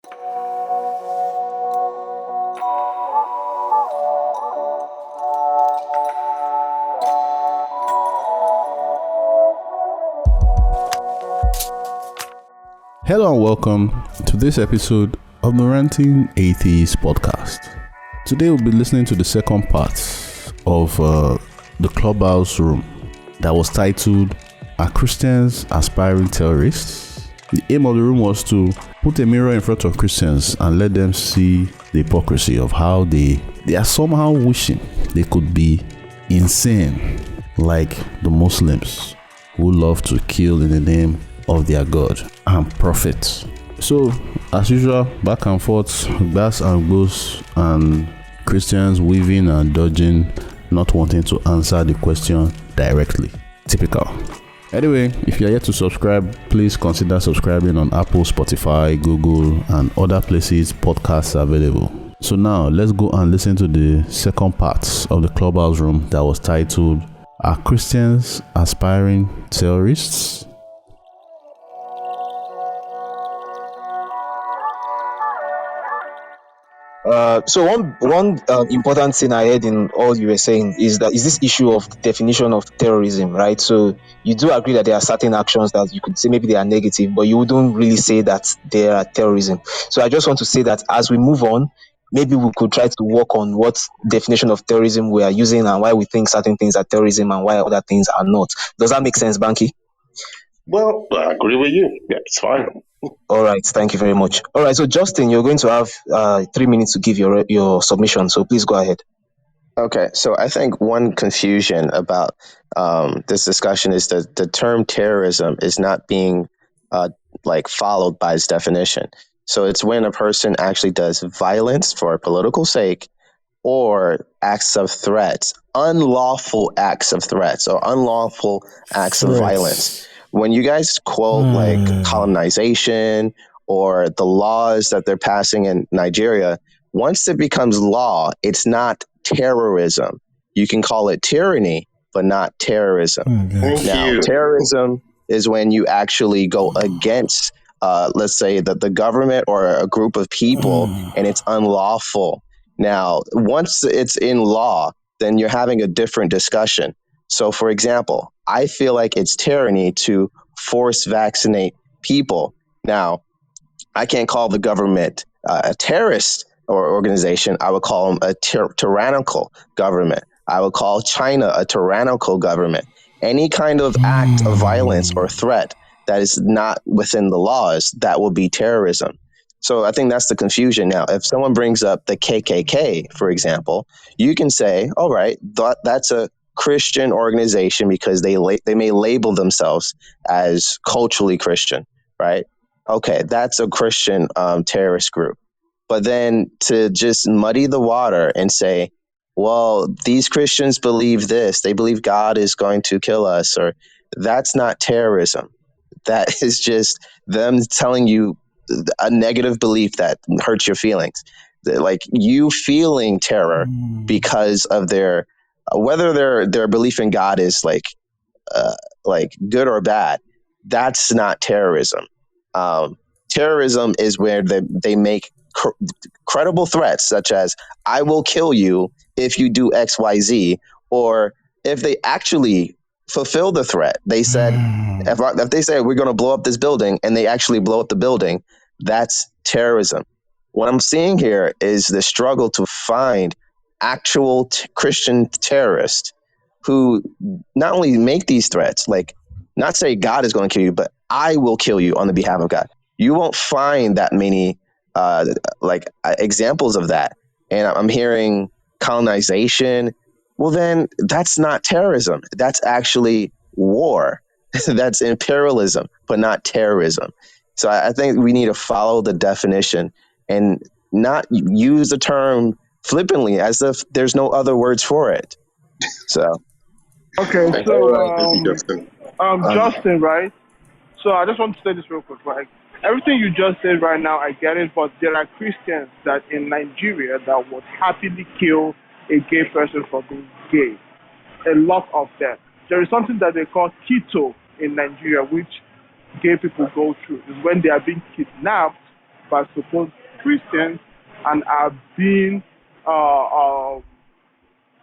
Hello and welcome to this episode of the Ranting Atheist podcast. Today we'll be listening to the second part of the Clubhouse room that was titled "Are Christians Aspiring Terrorists?" The aim of the room was to put a mirror in front of Christians and let them see the hypocrisy of how they are somehow wishing they could be insane like the Muslims who love to kill in the name of their God and prophet. So, as usual, back and forth, glass and goes, and Christians weaving and dodging, not wanting to answer the question directly. Typical. Anyway, if you are yet to subscribe, please consider subscribing on Apple, Spotify, Google, and other places podcasts are available. So now, let's go and listen to the second part of the Clubhouse room that was titled, "Are Christians Aspiring Terrorists?" So one important thing I heard in all you were saying is this issue of the definition of terrorism, right? So you do agree that there are certain actions that you could say maybe they are negative, but you wouldn't really say that they are terrorism. So I just want to say that as we move on, maybe we could try to work on what definition of terrorism we are using and why we think certain things are terrorism and why other things are not. Does that make sense, Banky? Well, I agree with you. Yeah, it's fine. All right, thank you very much. All right, so Justin, you're going to have 3 minutes to give your submission, so please go ahead. Okay, so I think one confusion about this discussion is that the term terrorism is not being followed by its definition. So it's when a person actually does violence for political sake or acts of threats, unlawful acts of threats or unlawful acts of violence. When you guys quote like colonization or the laws that they're passing in Nigeria, once it becomes law, it's not terrorism. You can call it tyranny, but not terrorism. Terrorism is when you actually go against, let's say, the government or a group of people, and it's unlawful. Now, once it's in law, then you're having a different discussion. So, for example, I feel like it's tyranny to force vaccinate people. Now, I can't call the government a terrorist or organization. I would call them a tyrannical government. I would call China a tyrannical government. Any kind of act of violence or threat that is not within the laws, that will be terrorism. So I think that's the confusion. Now, if someone brings up the KKK, for example, you can say, all right, that's a Christian organization because they may label themselves as culturally Christian, right? Okay, that's a Christian terrorist group. But then to just muddy the water and say, well, these Christians believe this, they believe God is going to kill us, or that's not terrorism. That is just them telling you a negative belief that hurts your feelings. Like you feeling terror because of their whether their belief in God is like good or bad. That's not terrorism. Terrorism is where they make credible threats, such as "I will kill you if you do X, Y, Z," or if they actually fulfill the threat. They said, if they say we're going to blow up this building and they actually blow up the building, that's terrorism. What I'm seeing here is the struggle to find actual Christian terrorists who not only make these threats, like not say God is going to kill you, but I will kill you on the behalf of God. You won't find that many examples of that. And I'm hearing colonization. Well, then that's not terrorism. That's actually war. That's imperialism, but not terrorism. So I think we need to follow the definition and not use the term flippantly as if there's no other words for it. So. Okay, so Justin. Justin, right? So I just want to say this real quick, right? Everything you just said right now, I get it, but there are Christians that in Nigeria that would happily kill a gay person for being gay. A lot of them. There is something that they call keto in Nigeria, which gay people go through. Is when they are being kidnapped by supposed Christians and are being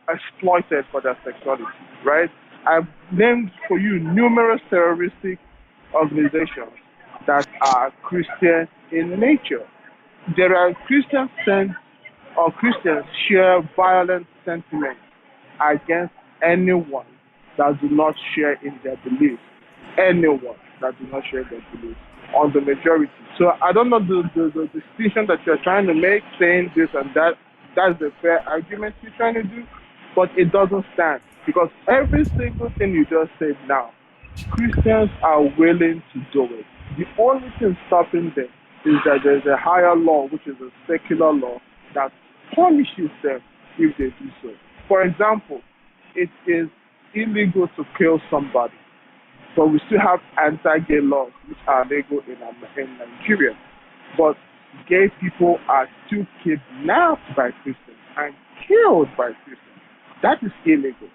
exploited for their sexuality, right? I've named for you numerous terroristic organizations that are Christian in nature. There are Christians share violent sentiments against anyone that do not share in their beliefs. Anyone that do not share their beliefs on the majority. So I don't know the distinction that you're trying to make, saying this and that. That's the fair argument you're trying to do, but it doesn't stand because every single thing you just said now, Christians are willing to do it. The only thing stopping them is that there's a higher law, which is a secular law, that punishes them if they do so. For example, it is illegal to kill somebody, but we still have anti-gay laws which are legal in Nigeria. But gay people are still kidnapped by Christians and killed by Christians. That is illegal.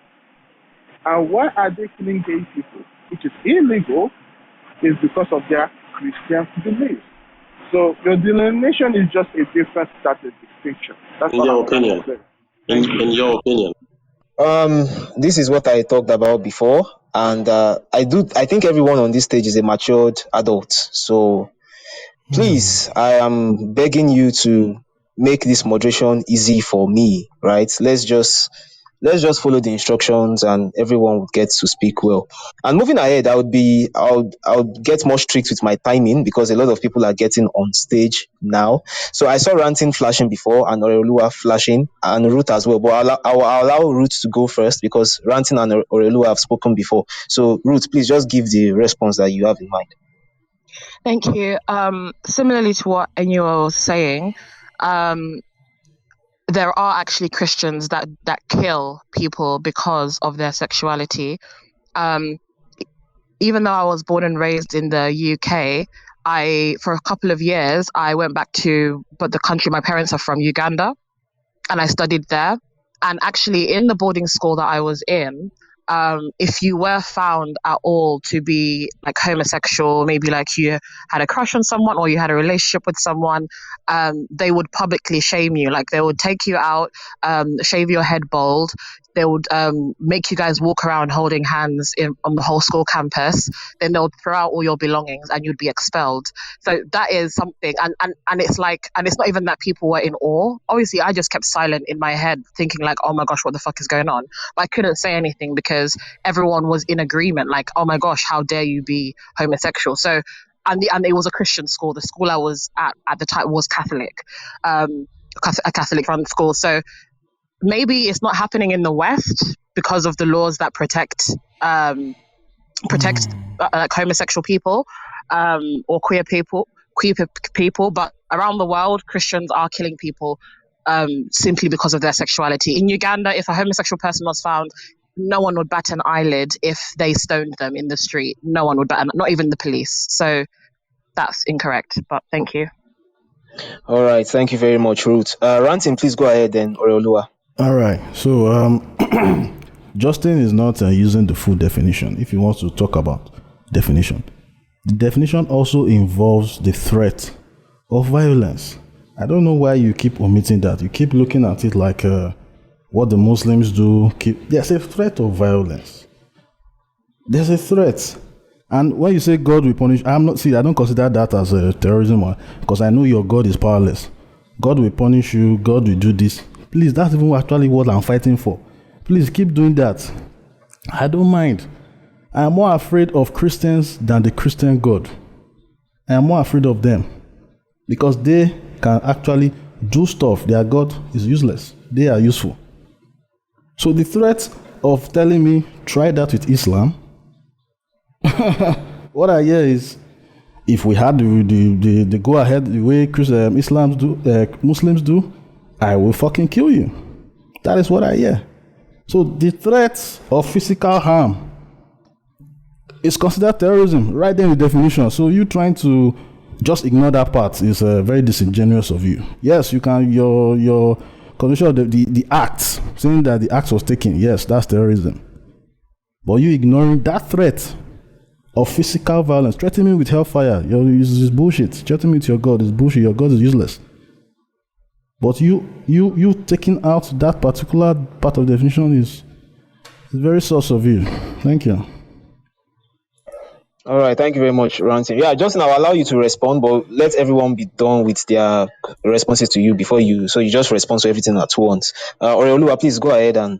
And why are they killing gay people, which is illegal, is because of their Christian beliefs. So your delineation is just a different status distinction. That's in your opinion. In your opinion. This is what I talked about before, and I think everyone on this stage is a matured adult. So please, I am begging you to make this moderation easy for me, right? Let's just follow the instructions and everyone would get to speak well. And moving ahead, I would get more strict with my timing because a lot of people are getting on stage now. So I saw Ranting flashing before and Oreolua flashing and Ruth as well. But I'll allow Ruth to go first because Ranting and Oreolua have spoken before. So Ruth, please just give the response that you have in mind. Thank you. Similarly to what Enyo was saying, there are actually Christians that kill people because of their sexuality. Even though I was born and raised in the UK, for a couple of years, I went back to the country my parents are from, Uganda, and I studied there. And actually in the boarding school that I was in, if you were found at all to be like homosexual, maybe like you had a crush on someone or you had a relationship with someone, they would publicly shame you. Like they would take you out, shave your head bald. They would make you guys walk around holding hands on the whole school campus. Then they'll throw out all your belongings and you'd be expelled. So that is something. And it's like, and it's not even that people were in awe. Obviously, I just kept silent in my head thinking like, oh my gosh, what the fuck is going on? But I couldn't say anything because everyone was in agreement. Like, oh my gosh, how dare you be homosexual? So, and it was a Christian school. The school I was at the time was Catholic, a Catholic run school. So maybe it's not happening in the West because of the laws that protect like homosexual people or queer people. But around the world, Christians are killing people simply because of their sexuality. In Uganda, if a homosexual person was found, no one would bat an eyelid if they stoned them in the street. No one would bat, not even the police. So that's incorrect. But thank you. All right, thank you very much, Ruth. Ranting, please go ahead then, Oreolua. All right. So Justin is not using the full definition. If he wants to talk about definition, the definition also involves the threat of violence. I don't know why you keep omitting that. You keep looking at it like what the Muslims do. There's a threat of violence. There's a threat. And when you say God will punish, I don't consider that as a terrorism because I know your God is powerless. God will punish you. God will do this. Please, that's even actually what I'm fighting for. Please keep doing that. I don't mind. I am more afraid of Christians than the Christian God. I am more afraid of them because they can actually do stuff. Their God is useless. They are useful. So the threat of telling me, try that with Islam, what I hear is, if we had the go ahead the way Muslims do, I will fucking kill you. That is what I hear. So the threat of physical harm is considered terrorism, right there in the definition. So you trying to just ignore that part is very disingenuous of you. Yes, you can, your condition of the act, saying that the act was taken, yes, that's terrorism. But you ignoring that threat of physical violence. Threaten me with hellfire. It's bullshit. Threaten me with your God is bullshit. Your God is useless. But you taking out that particular part of the definition is very source of you. Thank you. All right, thank you very much, Ranting. Yeah, Justin, I'll allow you to respond, but let everyone be done with their responses to you before so you just respond to everything at once. Oreoluwa, please go ahead and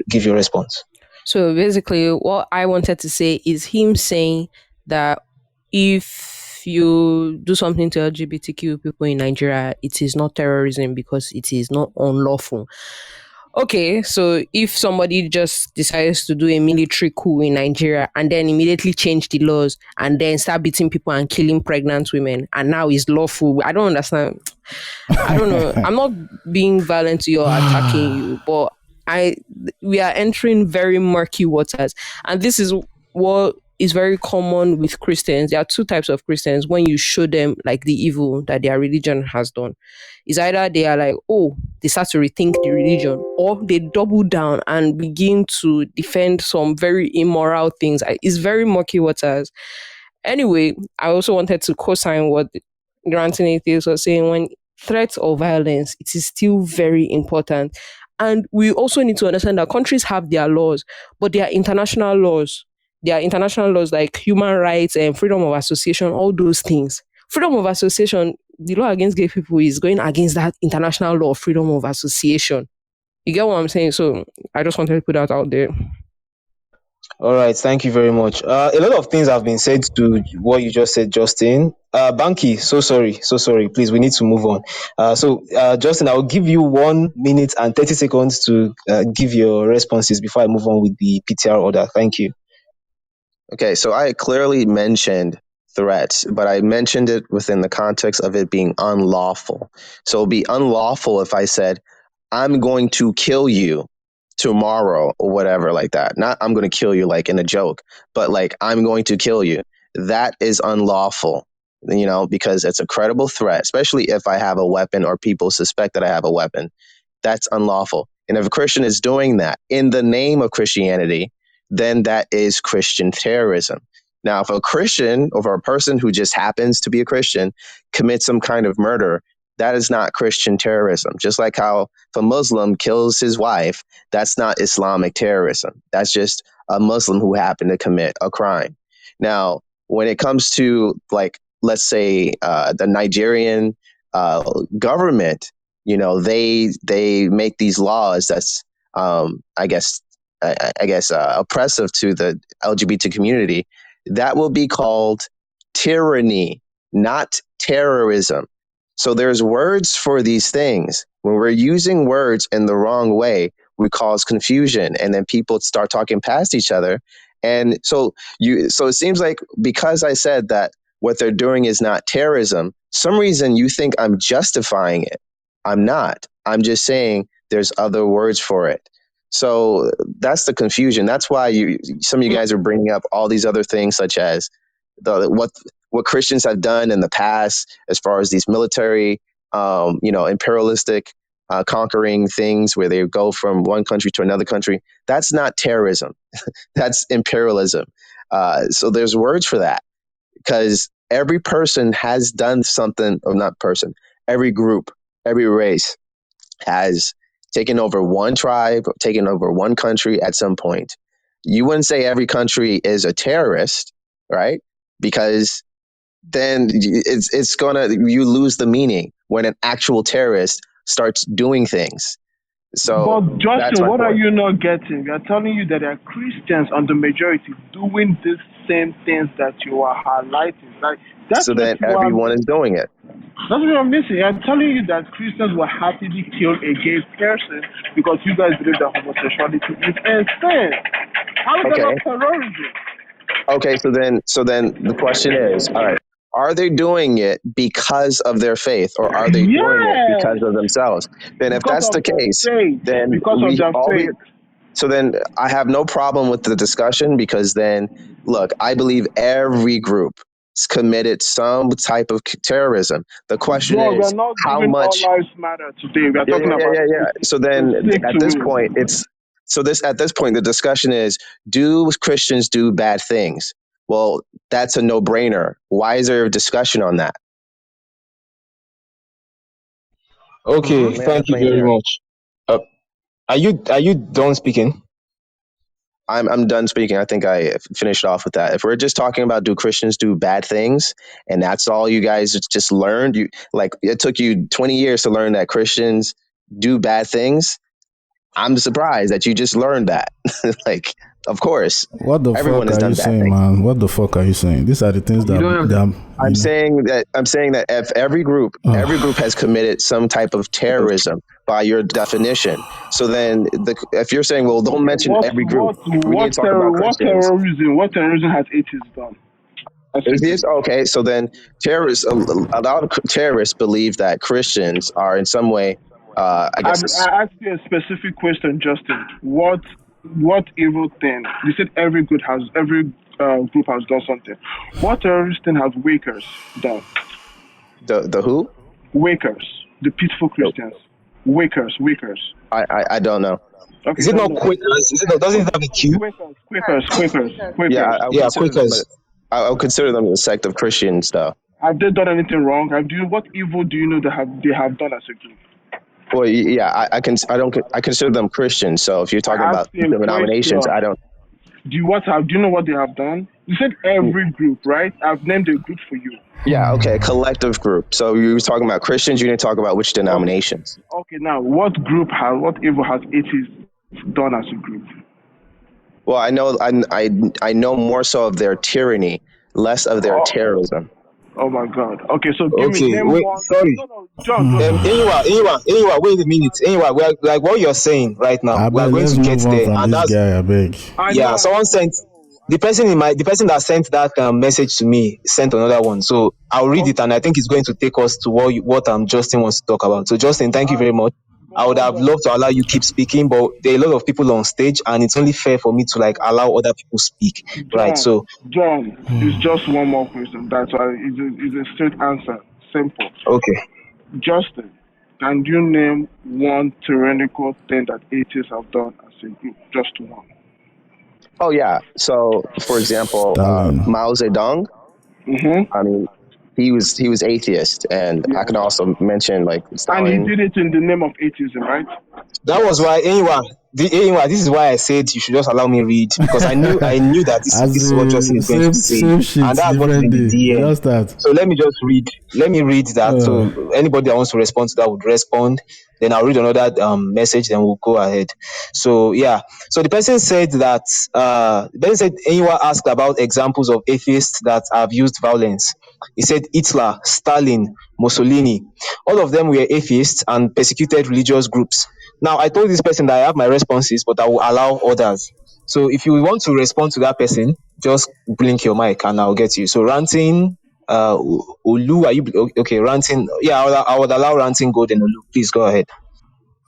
give your response. So basically, what I wanted to say is him saying that if you do something to LGBTQ people in Nigeria, it is not terrorism because it is not unlawful. Okay, so if somebody just decides to do a military coup in Nigeria and then immediately change the laws and then start beating people and killing pregnant women and now it's lawful, I don't understand. I don't know. I'm not being violent to you or attacking you, but we are entering very murky waters. And this is what is very common with Christians. There are two types of Christians. When you show them like the evil that their religion has done, is either they are like, oh, they start to rethink the religion, or they double down and begin to defend some very immoral things. It's very murky waters. Anyway, I also wanted to co-sign what the Ranting Atheist was saying. When threats of violence, it is still very important. And we also need to understand that countries have their laws, but they are international laws. There are international laws like human rights and freedom of association, all those things. Freedom of association, the law against gay people is going against that international law of freedom of association. You get what I'm saying? So I just wanted to put that out there. All right, thank you very much. A lot of things have been said to what you just said, Justin. Banky, so sorry. Please, we need to move on. Justin, I'll give you 1 minute and 30 seconds to give your responses before I move on with the PTR order. Thank you. Okay, so I clearly mentioned threats, but I mentioned it within the context of it being unlawful. So it'd be unlawful if I said, I'm going to kill you tomorrow or whatever like that. Not I'm going to kill you like in a joke, but like I'm going to kill you. That is unlawful, because it's a credible threat, especially if I have a weapon or people suspect that I have a weapon. That's unlawful. And if a Christian is doing that in the name of Christianity, then that is Christian terrorism. Now, if a Christian or a person who just happens to be a Christian commits some kind of murder, that is not Christian terrorism. Just like how if a Muslim kills his wife, that's not Islamic terrorism. That's just a Muslim who happened to commit a crime. Now, when it comes to, like, let's say the Nigerian government, they make these laws that's, I guess, oppressive to the LGBT community. That will be called tyranny, not terrorism. So there's words for these things. When we're using words in the wrong way, we cause confusion, and then people start talking past each other. And so it seems like because I said that what they're doing is not terrorism, some reason you think I'm justifying it. I'm not. I'm just saying there's other words for it. So that's the confusion. That's why some of you guys are bringing up all these other things, such as what Christians have done in the past, as far as these military, imperialistic conquering things where they go from one country to another country. That's not terrorism. That's imperialism. So there's words for that, because every person has done something, or not person, every group, every race has taken over one tribe, taken over one country at some point. You wouldn't say every country is a terrorist, right? Because then you lose the meaning when an actual terrorist starts doing things. So, but Justin, what are you not getting? We are telling you that there are Christians on the majority doing these same things that you are highlighting. Like so then everyone is doing it. That's what I'm missing. I'm telling you that Christians will happily kill a gay person because you guys believe that homosexuality is insane. How is that not terrorism? Okay, so then the question is, all right, are they doing it because of their faith, or are they doing it because of themselves? Then if that's the case, then so then I have no problem with the discussion, because then, look, I believe every group has committed some type of terrorism. The question is, how much? All lives matter today. We are talking about. So then, at this point, the discussion is: do Christians do bad things? Well, that's a no-brainer. Why is there a discussion on that? Okay, thank you very much. Uh, are you done speaking? I'm done speaking. I think I finished off with that. If we're just talking about do Christians do bad things, and that's all you guys just learned, it took you 20 years to learn that Christians do bad things. I'm surprised that you just learned that. Like, of course, What the everyone fuck has are done you bad saying, things. man? What the fuck are you saying? These are the things that, I'm saying that if every group has committed some type of terrorism by your definition, so then if you're saying, well, don't mention every group, we need to talk about Christians. What terrorism has atheists done? Atheists? Okay, so then terrorists, a lot of terrorists believe that Christians are in some way, I guess, I asked you a specific question, Justin. What evil thing? You said every group has done something. What terrorist thing has Wakers done? the who? Wakers, the peaceful Christians. Wakers. I don't know. Okay, Is it not Quakers? Doesn't it have a Q? Quakers. Yeah, Yeah, Quakers. I would consider them a sect of Christians, though. Have they done anything wrong? What evil do you know that they have done as a group? Well, yeah, I consider them Christians. So if you're talking about denominations, I don't. Do you know what they have done? You said every group, right? I've named a group for you. Yeah, okay, collective group. So you were talking about Christians. You didn't talk about which denominations. Okay, now what evil has atheists done as a group? Well, I know more so of their tyranny, less of their terrorism. Oh my God. Okay, so give me name wait, one. sorry. No, John. Anyway, wait a minute. Anyway, we're like what you're saying right now. We're going to get there, and that's guy, I beg. yeah. Someone sent the person that sent that message to me sent another one. So I'll read it, and I think it's going to take us to what Justin wants to talk about. So Justin, thank you very much. I would have loved to allow you keep speaking, but there are a lot of people on stage, and it's only fair for me to allow other people speak, right? So John, it's just one more question. That's why it's a straight answer. Simple. okay. Justin, can you name one tyrannical thing that atheists have done as a group? Just one. Oh yeah. So, for example, Mao Zedong. Mm-hmm. I mean, he was atheist, and I can also mention Stalin. And he did it in the name of atheism, right? That was why this is why I said you should just allow me read, because I knew that this is what Justin is going to say, and that's what in the DM. So let me read that. So anybody that wants to respond to that would respond. Then I'll read another message. Then we'll go ahead. So yeah. So the person said anyone asked about examples of atheists that have used violence. He said Hitler, Stalin, Mussolini, all of them were atheists and persecuted religious groups. Now, I told this person that I have my responses, but I will allow others. So if you want to respond to that person, just blink your mic and I'll get you. So Ranting, Olu, are you okay? Ranting, yeah, I would allow Ranting Golden Olu. Please go ahead.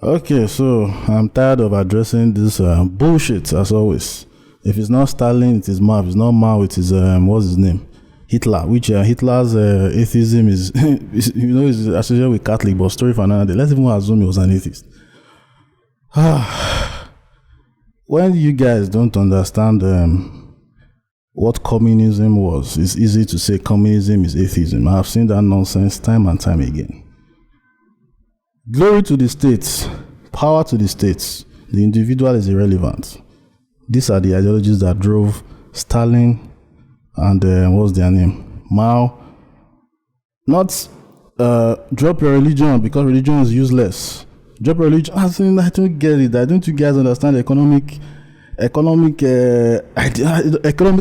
Okay, so I'm tired of addressing this bullshit as always. If it's not Stalin, it is Mao. If it's not Mao, it is what's his name? Hitler, which Hitler's atheism is is associated with Catholic, but story for another day. Let's even assume he was an atheist. When you guys don't understand what communism was, it's easy to say communism is atheism. I've seen that nonsense time and time again. Glory to the states, power to the states. The individual is irrelevant. These are the ideologies that drove Stalin and what's their name? Mao. Not drop your religion because religion is useless. Drop your religion. I don't get it. I don't you guys understand economic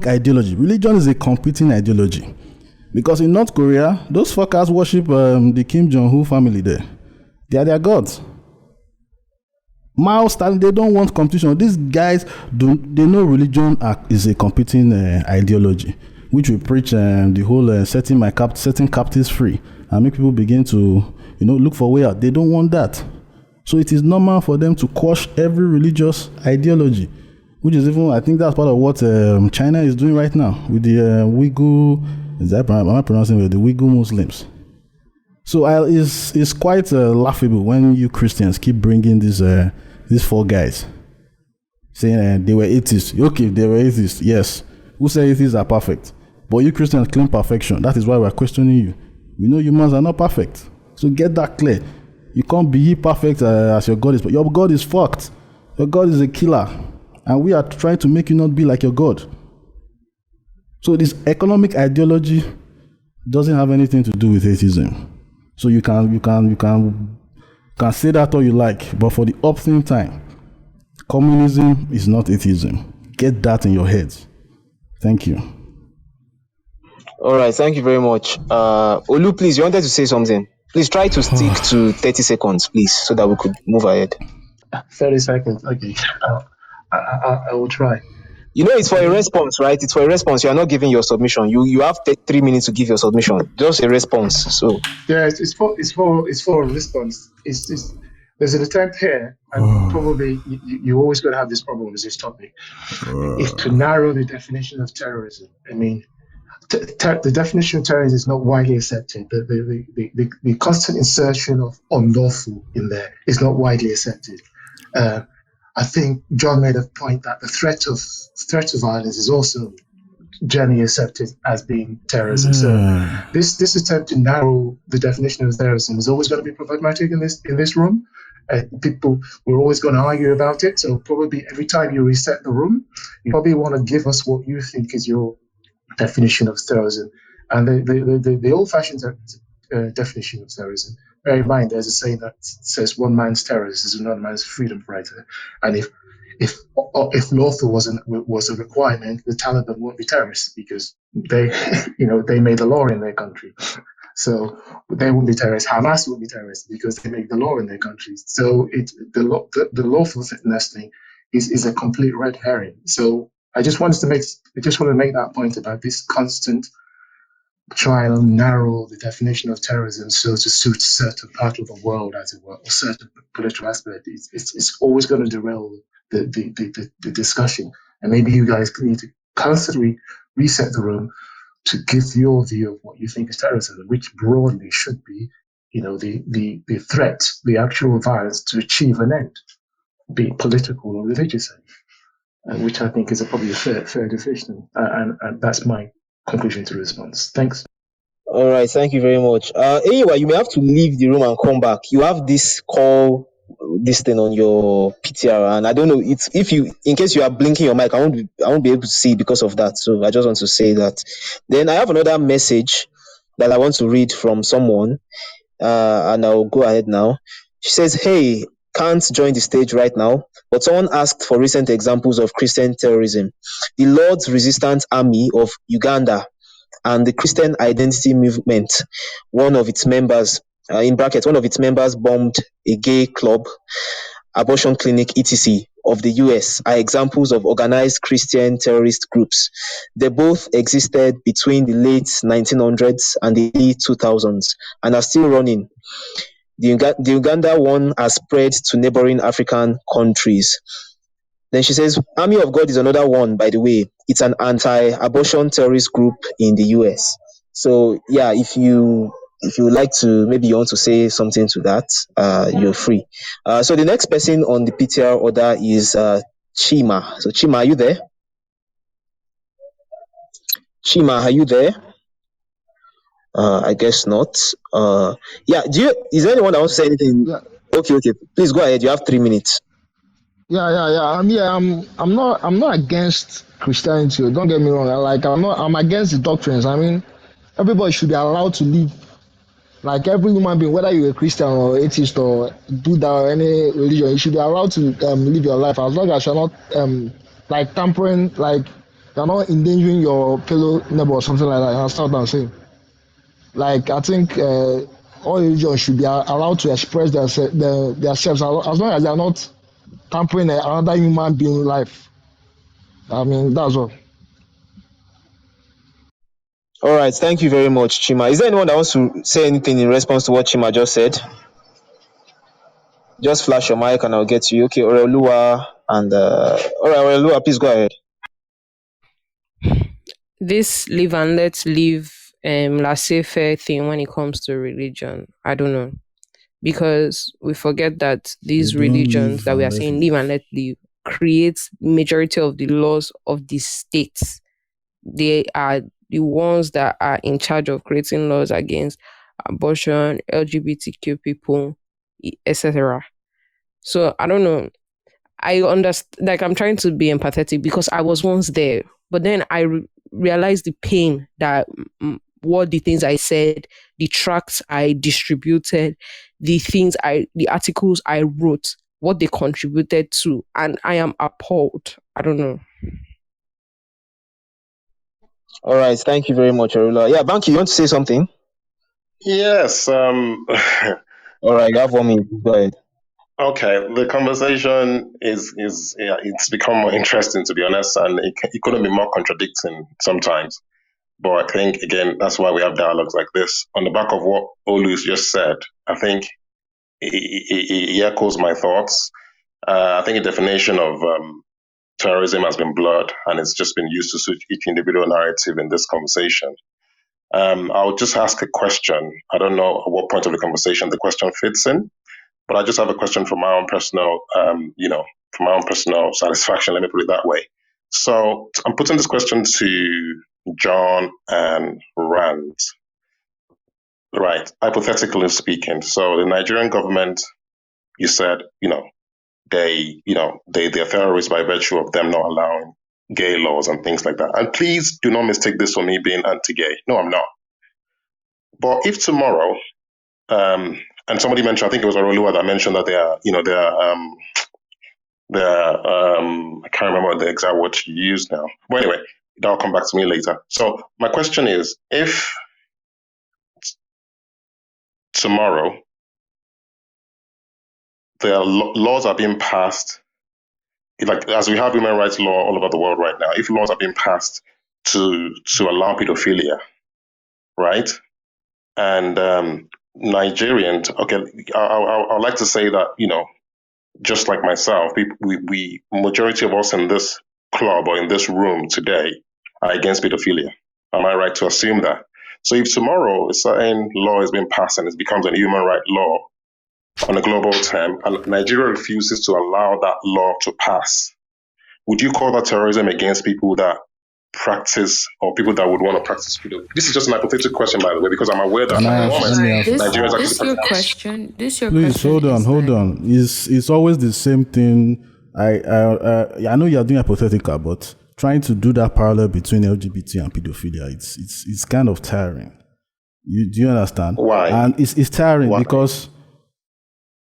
ideology. Religion is a competing ideology. Because in North Korea, those fuckers worship the Kim Jong-un family there. They are their gods. Mao, Stalin, they don't want competition. These guys, they know religion is a competing ideology, which will preach the whole setting captives free and make people begin to, look for a way out. They don't want that. So it is normal for them to quash every religious ideology, which is even, I think that's part of what China is doing right now with the Uyghur, am I pronouncing it? The Uyghur Muslims. So it's quite laughable when you Christians keep bringing these four guys saying they were atheists. Okay, they were atheists, yes. who say atheists are perfect. But you Christians claim perfection. That is why we're questioning you. We know humans are not perfect. So get that clear. You can't be perfect as your God is. But your God is fucked. Your God is a killer. And we are trying to make you not be like your God. So this economic ideology doesn't have anything to do with atheism. So you can say that all you like, but for the upstream time, communism is not atheism. Get that in your heads. Thank you. All right, thank you very much. Olu, please, you wanted to say something. Please try to stick to 30 seconds, please, so that we could move ahead. 30 seconds. Okay. I will try. You know, it's for a response, right? It's for a response. You are not giving your submission. You have 3 minutes to give your submission. Just a response. So yeah, it's for a response. It's there's an attempt here, and probably you always going to have this problem with this topic. Is to narrow the definition of terrorism. I mean, the definition of terrorism is not widely accepted. The constant insertion of unlawful in there is not widely accepted. I think John made a point that the threat of violence is also generally accepted as being terrorism. So this attempt to narrow the definition of terrorism is always going to be problematic in this room. People we're always going to argue about it. So probably every time you reset the room, you probably want to give us what you think is your definition of terrorism. And the old-fashioned definition of terrorism. Bear in mind, there's a saying that says one man's terrorist is another man's freedom fighter. And if lawful was a requirement, the Taliban won't be terrorists because they made the law in their country. So they won't be terrorists. Hamas won't be terrorists because they make the law in their countries. So the lawfulness thing is a complete red herring. So I just want to make that point about this constant try and narrow the definition of terrorism so to suit certain part of the world, as it were, or certain political aspect. It's always going to derail the discussion. And maybe you guys need to constantly reset the room to give your view of what you think is terrorism, which broadly should be, the threat, the actual violence to achieve an end, be it political or religious end, which I think is probably a fair definition. And that's my conclusion to the response. Thanks. all right, thank you very much. Anyway, you may have to leave the room and come back. You have this thing on your PTR, and I don't know in case you are blinking your mic, I won't be able to see because of that. So I just want to say that. Then I have another message that I want to read from someone, and I'll go ahead now. She says, "Hey, can't join the stage right now, but someone asked for recent examples of Christian terrorism. The Lord's Resistance Army of Uganda and the Christian Identity Movement, one of its members bombed a gay club, abortion clinic, etc. of the US are examples of organized Christian terrorist groups. They both existed between the late 1900s and the early 2000s and are still running. The Uganda one has spread to neighboring African countries." Then she says, "Army of God is another one, by the way. It's an anti-abortion terrorist group in the US." So yeah, if you would like to, maybe you want to say something to that, you're free. So the next person on the PTR order is Chima. So Chima, are you there? Chima, are you there? I guess not. Yeah, is there anyone that wants to say anything? Yeah. Okay. Please go ahead. You have 3 minutes. Yeah. I'm not against Christianity. Don't get me wrong. I'm against the doctrines. I mean, everybody should be allowed to live like every human being, whether you're a Christian or atheist or Buddha or any religion. You should be allowed to live your life as long as you're not like tampering, like you're not endangering your fellow neighbor or something like that. That's what I'm saying. Like I think all religions should be allowed to express themselves as long as they are not tampering another human being life. I mean, that's all. All right, thank you very much, Chima. Is there anyone that wants to say anything in response to what Chima just said? Just flash your mic and I'll get to you. Okay, Oreoluwa and all right, Oreoluwa, please go ahead. This live and let live laissez-faire thing when it comes to religion, I don't know, because we forget that these religions that we are saying live and let live creates majority of the laws of the states they are the ones that are in charge of creating laws against abortion, LGBTQ people, etc. So I don't know. I understand, like I'm trying to be empathetic because I was once there, but then I realized the pain that what the things I said, the tracts I distributed, the articles I wrote, what they contributed to, and I am appalled. I don't know. All right, thank you very much, Arula. Yeah, Banky, you want to say something? Yes. All right, you have 1 minute. Go ahead. Okay. The conversation is yeah, it's become more interesting, to be honest, and it couldn't be more contradicting sometimes. But I think again that's why we have dialogues like this. On the back of what Olu's just said, I think he echoes my thoughts. I think the definition of terrorism has been blurred, and it's just been used to suit each individual narrative in this conversation. I'll just ask a question. I don't know at what point of the conversation the question fits in, but I just have a question from my own personal, from my own personal satisfaction. Let me put it that way. So I'm putting this question to John and Rand. Right, hypothetically speaking. So the Nigerian government, you said, they're terrorists by virtue of them not allowing gay laws and things like that. And please do not mistake this for me being anti-gay. No, I'm not. But if tomorrow, and somebody mentioned, I think it was Arolua that mentioned that I can't remember the exact word you used now. But anyway, that'll come back to me later. So my question is, if tomorrow the laws are being passed, like as we have human rights law all over the world right now, if laws are being passed to allow pedophilia, right? And Nigerians, okay, I'd like to say that, just like myself, we majority of us in this club or in this room today are against pedophilia. Am I right to assume that? So if tomorrow a certain law is being passed and it becomes a human right law on a global term, and Nigeria refuses to allow that law to pass, would you call that terrorism against people that practice or people that would want to practice pedophilia? This is just an hypothetical question, by the way, because I'm aware that Can at I the ask? moment Let me ask. Nigerians This actually your practice. question. This your Please question. hold on. It's always the same thing. I know you are doing hypothetical, but trying to do that parallel between LGBT and pedophilia, it's kind of tiring. Do you understand? Why? And it's tiring Why? because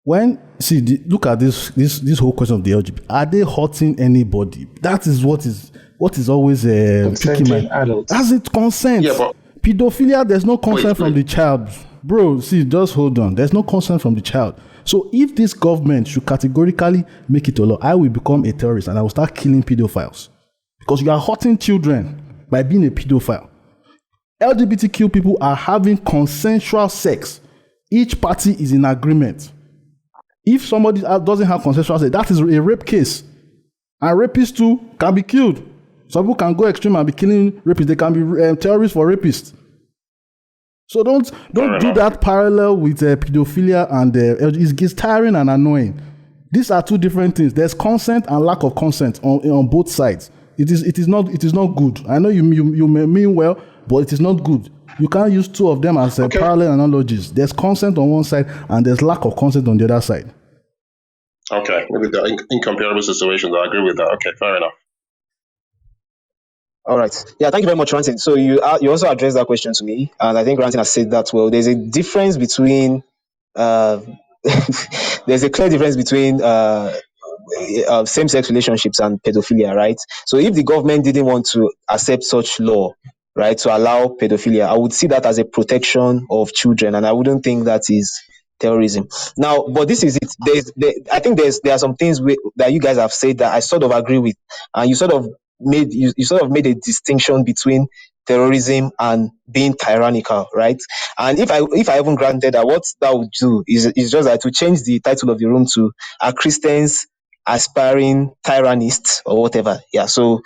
look at this whole question of the LGBT. Are they hurting anybody? That is what is always picking my adults. As it consent. Yeah, but pedophilia, there's no consent from wait. the child. Bro, just hold on. There's no consent from the child. So if this government should categorically make it a law, I will become a terrorist and I will start killing pedophiles. Because you are hurting children by being a pedophile. LGBTQ people are having consensual sex. Each party is in agreement. If somebody doesn't have consensual sex, that is a rape case. And rapists too can be killed. Some people can go extreme and be killing rapists. They can be terrorists for rapists. So don't do that parallel with pedophilia and it's tiring and annoying. These are two different things. There's consent and lack of consent on both sides. It is not good. I know you may mean well, but it is not good. You can't use two of them as parallel analogies. There's consent on one side and there's lack of consent on the other side. Okay, maybe they're incomparable situations. I agree with that. Okay, fair enough. All right. Yeah, thank you very much, Ranting. So you also addressed that question to me, and I think Ranting has said that well. There's a difference between there's a clear difference between same-sex relationships and pedophilia, right? So if the government didn't want to accept such law, right, to allow pedophilia, I would see that as a protection of children, and I wouldn't think that is terrorism. Now, but this is it. I think there are some things that you guys have said that I sort of agree with, and you sort of made a distinction between terrorism and being tyrannical, right? And if I even granted that, what that would do is just that to change the title of the room to "Are Christians Aspiring Tyrannists" or whatever. Yeah. So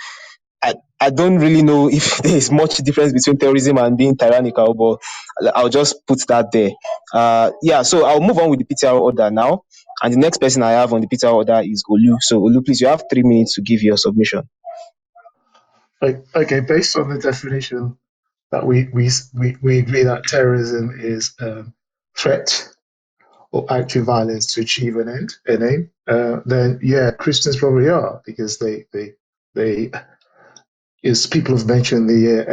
I don't really know if there is much difference between terrorism and being tyrannical, but I'll just put that there. Yeah, so I'll move on with the PTR order now. And the next person I have on the PTR order is Olu. So Olu, please, you have 3 minutes to give your submission. Okay, based on the definition that we agree that terrorism is threat or active violence to achieve an aim, then yeah, Christians probably are, because they is people have mentioned the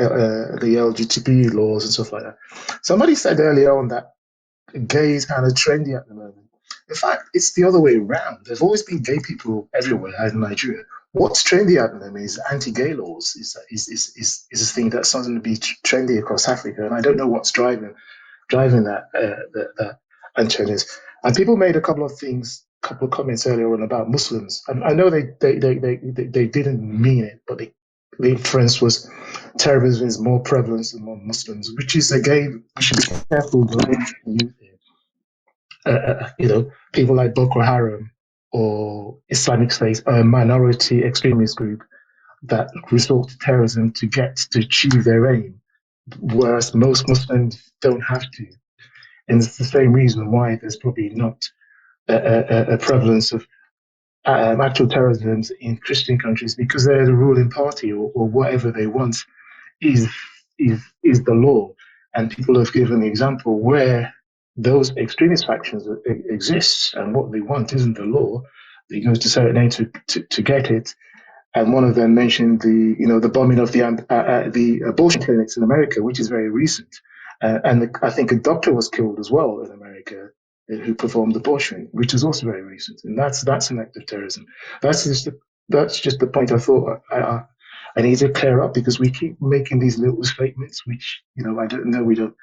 LGBT laws and stuff like that. Somebody said earlier on that gay is kind of trendy at the moment. In fact, it's the other way around. There's always been gay people everywhere in Nigeria. What's trendy at the moment is anti-gay laws. Is a thing that's starting to be trendy across Africa, and I don't know what's driving that antagonism. And people made a couple of comments earlier on about Muslims. And I know they didn't mean it, but the inference was terrorism is more prevalent among Muslims, which is again, we should be careful the youth here. People like Boko Haram or Islamic State, a minority extremist group that resort to terrorism to achieve their aim, whereas most Muslims don't have to. And it's the same reason why there's probably not a prevalence of actual terrorism in Christian countries, because they're the ruling party, or whatever they want is the law. And people have given the example where those extremist factions exist, and what they want isn't the law. They go to certain aid to get it. And one of them mentioned the bombing of the abortion clinics in America, which is very recent. And I think a doctor was killed as well in America who performed abortion, which is also very recent. And that's an act of terrorism. That's just the point I thought I need to clear up, because we keep making these little statements, which I don't know, we don't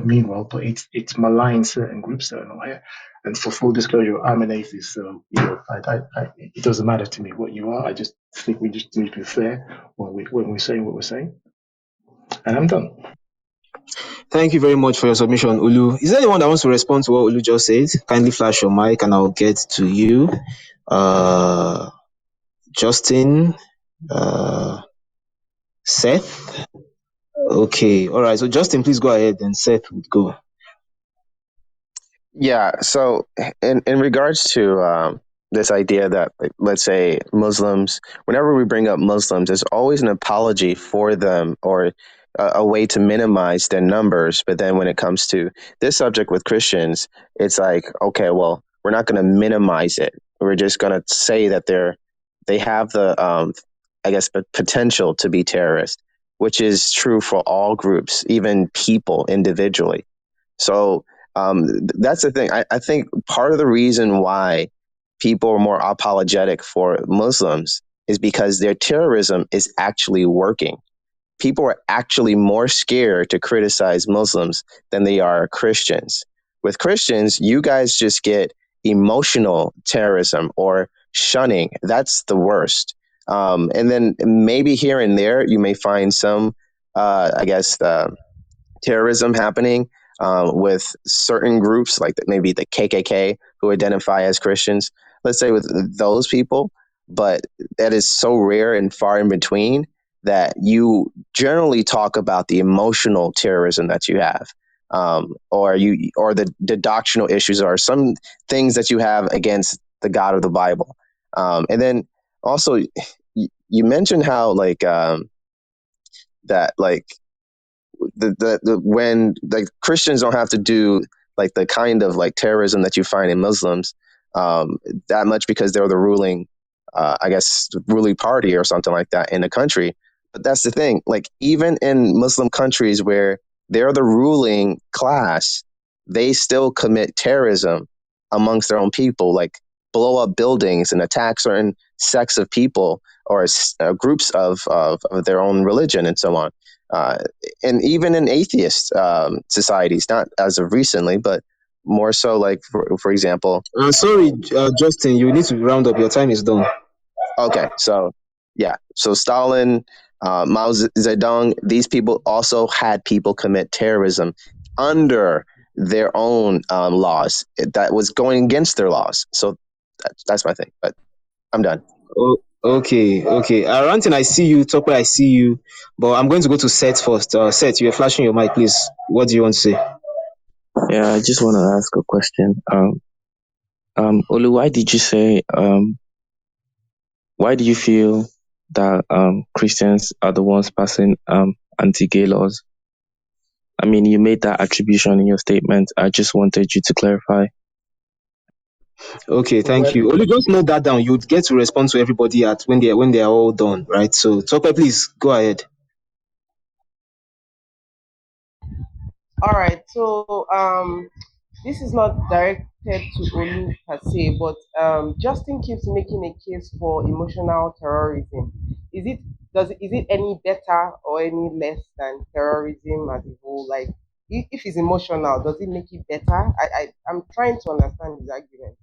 mean well, but it's malign certain groups that are not here. And for full disclosure, I'm an atheist, so it doesn't matter to me what you are. I just think we just need to be fair when we're saying what we're saying. And I'm done. Thank you very much for your submission, Ulu. Is there anyone that wants to respond to what Ulu just said? Kindly flash your mic and I'll get to you. Justin, Seth. Okay, all right. So Justin, please go ahead, and Seth would go. Yeah. So in regards to this idea that, like, let's say Muslims, whenever we bring up Muslims, there's always an apology for them, or a way to minimize their numbers. But then when it comes to this subject with Christians, it's like, okay, well, we're not going to minimize it. We're just going to say that they have the, I guess, potential to be terrorists, which is true for all groups, even people individually. So that's the thing. I think part of the reason why people are more apologetic for Muslims is because their terrorism is actually working. People are actually more scared to criticize Muslims than they are Christians. With Christians, you guys just get emotional terrorism or shunning. That's the worst. And then maybe here and there, you may find some, terrorism happening with certain groups, like maybe the KKK, who identify as Christians. Let's say with those people, but that is so rare and far in between that you generally talk about the emotional terrorism that you have, or the doctrinal issues, or some things that you have against the God of the Bible. And then also, you mentioned how that when Christians don't have to do like the kind of like terrorism that you find in Muslims that much, because they're the ruling ruling party or something like that in the country. But that's the thing, like even in Muslim countries where they're the ruling class, they still commit terrorism amongst their own people, like blow up buildings and attack certain sects of people, or groups of their own religion and so on. And even in atheist societies, not as of recently, but more so, like for example. Sorry, Justin, you need to round up. Your time is done. Okay, so yeah, so Stalin, Mao Zedong, these people also had people commit terrorism under their own laws that was going against their laws. So that's my thing. But I'm done. Oh, okay. Ranting, I see you. Topper, I see you. But I'm going to go to Seth first. Seth, you're flashing your mic, please. What do you want to say? Yeah, I just want to ask a question. Olu, why did you say, why do you feel that Christians are the ones passing anti-gay laws. I mean, you made that attribution in your statement. I just wanted you to clarify. Okay, thank Well, you. Only just note that down. You'd get to respond to everybody at when they are all done, right? So Tope, please go ahead. All right. So this is not directed to Olu per se, but Justin keeps making a case for emotional terrorism. Is it any better or any less than terrorism as a whole? Like, if it's emotional, does it make it better? I'm trying to understand his argument.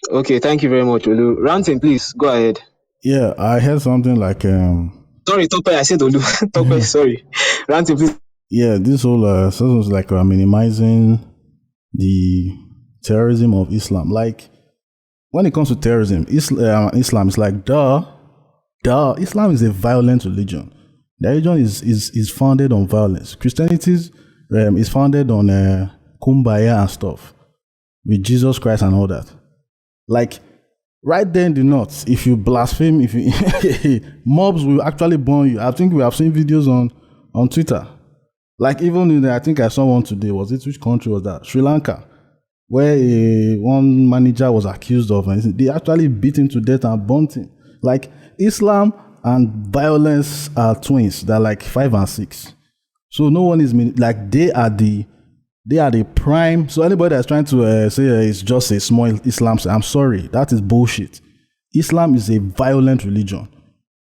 Okay, thank you very much, Olu. Ranting, please go ahead. Yeah, I heard something like Sorry, Tope, I said Olu. Tope, sorry. Ranting, please. yeah, this whole sort of like minimizing the terrorism of Islam. Like when it comes to terrorism, Islam is like duh. Islam is a violent religion. The religion is founded on violence. Christianity is founded on kumbaya and stuff with Jesus Christ and all that. Like right there in the north, if you blaspheme, if you mobs will actually burn you. I think we have seen videos on Twitter. Like even in I think I saw one today. Was it which country was that? Sri Lanka, where one manager was accused of, and they actually beat him to death and burnt him. Like Islam and violence are twins. They're like 5 and 6. So no one is like they are the prime. So anybody that's trying to say it's just a small Islam, I'm sorry, that is bullshit. Islam is a violent religion.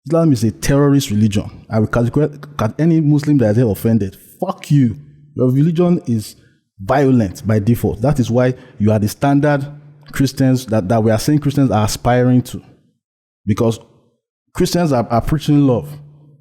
Islam is a terrorist religion. I will categorize any Muslim that is offended. Fuck you. Your religion is violent by default. That is why you are the standard Christians that we are saying Christians are aspiring to. Because Christians are preaching love.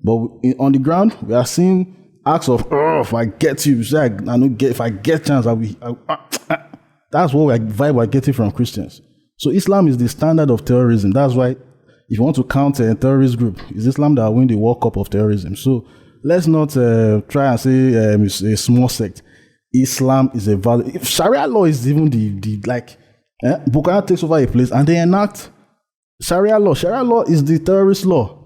But on the ground, we are seeing acts of, if I get you, if I get chance, that's what vibe we're getting from Christians. So Islam is the standard of terrorism. That's why if you want to counter a terrorist group, it's Islam that will win the World Cup of terrorism. So let's not try and say it's a small sect. Islam is a value. If Sharia law is even the Bukhari takes over a place and they enact Sharia law. Sharia law is the terrorist law.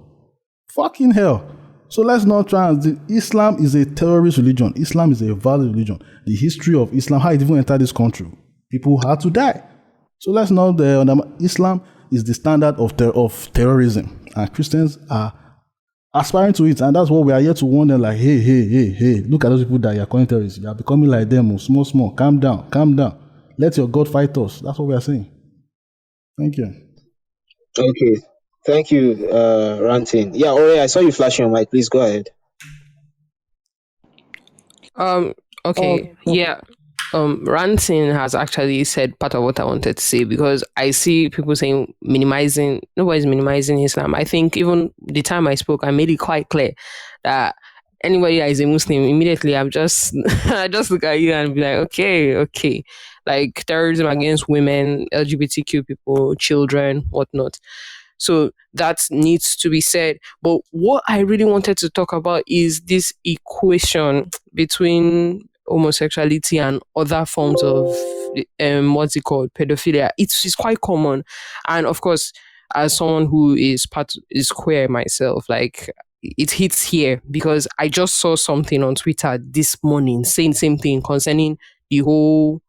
Fucking hell. So let's not try and... Islam is a terrorist religion. Islam is a valid religion. The history of Islam, how it even entered this country, people had to die. So let's not... Islam is the standard of terrorism. And Christians are aspiring to it. And that's what we are here to warn them, like, hey, look at those people that you are calling terrorists. You are becoming like them. Small. Calm down. Let your God fight us. That's what we are saying. Thank you. Okay, thank you, Ranting. Yeah, Ore, I saw you flashing your mic. Please go ahead. Okay. Yeah. Ranting has actually said part of what I wanted to say, because I see people saying nobody's minimizing Islam. I think even the time I spoke, I made it quite clear that anybody that is a Muslim, immediately I just look at you and be like, okay. Like terrorism against women, LGBTQ people, children, whatnot. So that needs to be said. But what I really wanted to talk about is this equation between homosexuality and other forms of pedophilia. It's quite common, and of course, as someone who is queer myself, like it hits here because I just saw something on Twitter this morning saying same thing concerning the whole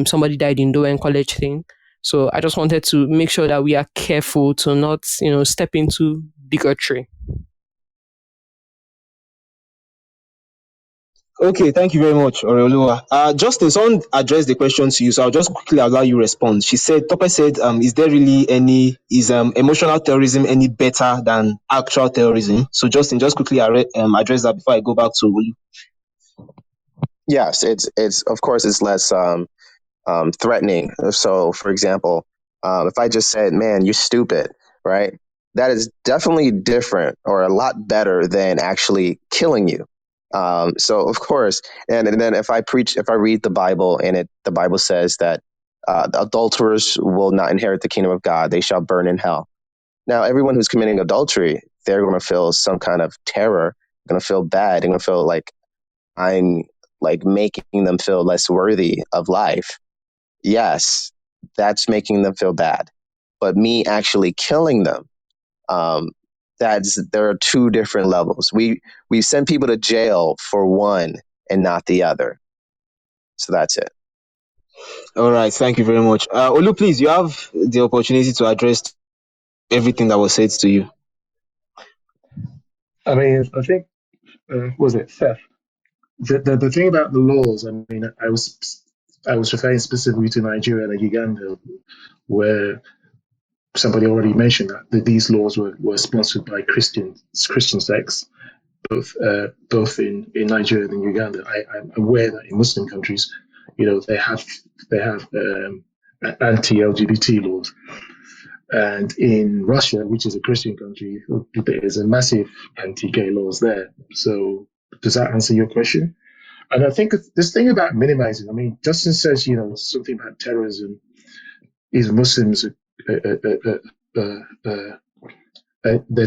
somebody died in Dowen College thing. So I just wanted to make sure that we are careful to not, step into bigotry. Okay, thank you very much, Oreoluwa. Justin, someone addressed the question to you, so I'll just quickly allow you to respond. Tope said, is there really is emotional terrorism any better than actual terrorism? So Justin, just quickly address that before I go back to Olu. Yes, it's of course it's less threatening. So, for example, if I just said, "Man, you're stupid," right? That is definitely different or a lot better than actually killing you. So, of course, and then if I read the Bible and the Bible says that adulterers will not inherit the kingdom of God; they shall burn in hell. Now, everyone who's committing adultery, they're going to feel some kind of terror. They're going to feel bad. They're going to feel like I'm like making them feel less worthy of life. Yes, that's making them feel bad. But me actually killing them, There are two different levels. We send people to jail for one and not the other. So that's it. All right, thank you very much. Olu, please, you have the opportunity to address everything that was said to you. I mean, I think, was it Seth? The thing about the laws, I mean, I was referring specifically to Nigeria and Uganda, where somebody already mentioned that these laws were sponsored by Christian sects, both in Nigeria and Uganda. I'm aware that in Muslim countries, they have anti-LGBT laws, and in Russia, which is a Christian country, there is a massive anti-gay laws there. So does that answer your question? And I think this thing about minimizing, I mean, Justin says, something about terrorism is Muslims, their